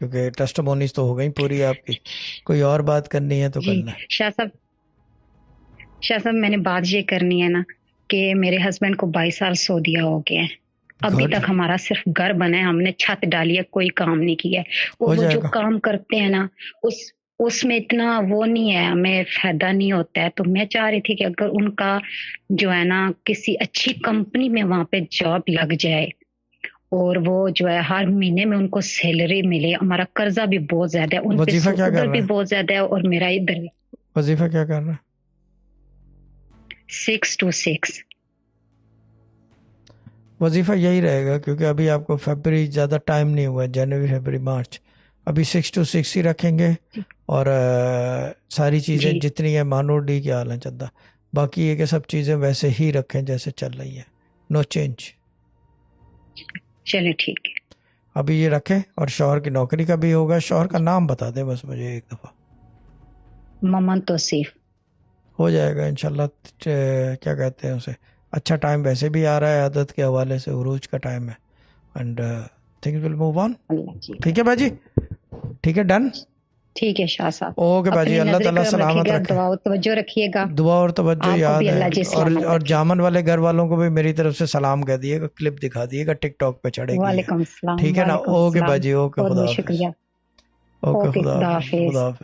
کیونکہ ٹیسٹمونیز تو ہو گئی پوری آپ کی. کوئی اور بات کرنی ہے تو جی کرنا. شاہ صاحب میں نے بات یہ کرنی ہے نا کہ میرے ہسبینڈ کو 22 سال سعودیہ ہو گیا ہے. ابھی گڈ. تک ہمارا صرف گھر بنا ہے, ہم نے چھت ڈالی ہے, کوئی کام نہیں کیا ہے. ہو اور وہ جائے جو گا. کام کرتے ہیں نا اس میں اتنا وہ نہیں ہے, ہمیں فائدہ نہیں ہوتا ہے. تو میں چاہ رہی تھی کہ اگر ان کا جو ہے نا کسی اچھی کمپنی میں وہاں پہ جاب لگ جائے اور وہ جو ہے ہر مہینے میں ان کو سیلری ملے. ہمارا قرضہ بھی بہت زیادہ ہے, ان پہ وظیفہ کیا کر ادھر رہا بھی ہے؟ بہت زیادہ ہے اور میرا ادھر بھی. وظیفہ کیا کر رہا ہے؟ 6 to 6. وظیفہ یہی رہے گا کیونکہ ابھی آپ کو فیبرری زیادہ ٹائم نہیں ہوا ہے, جنوری فیبرری مارچ, ابھی 6 to 6 ہی رکھیں گے. اور ساری چیزیں جی جتنی ہیں مانور ڈی کے حال ہیں چندہ, باقی یہ کہ سب چیزیں ویسے ہی رکھیں جیسے چل رہی ہیں, نو چینج. چلے ٹھیک ہے. ابھی یہ رکھیں. اور شوہر کی نوکری کا بھی ہوگا. شوہر کا نام بتا دیں بس مجھے ایک دفعہ. ممن توصیف. ہو جائے گا انشاءاللہ. کیا کہتے ہیں اسے, اچھا ٹائم ویسے بھی آ رہا ہے عادت کے حوالے سے, عروج کا ٹائم ہے. And things will move on. Allah ji. ٹھیک ہے باجی, ٹھیک ہے, ڈن. ٹھیک ہے شاہ صاحب, اوکے باجی, اپنی اللہ نظر تعالیٰ کرم رکھیے سلامت گا, رکھے. دعا و توجہ رکھیے گا. دعا اور توجہ آپ کو یاد بھی ہے. اللہ جی سلامت اور رکھے. جامن والے گھر والوں کو بھی میری طرف سے سلام کہہ دیے گا, کلپ دکھا دیے گا, ٹک ٹاک پہ چڑھے گی ہے. وعلیکم السلام. ٹھیک ہے نا. وعلیکم اوکے السلام. باجی, اوکے, بہت خدا بہت حافظ. شکریہ. اوکے, اوکے خدا خدا حافظ, حافظ. خدا حافظ.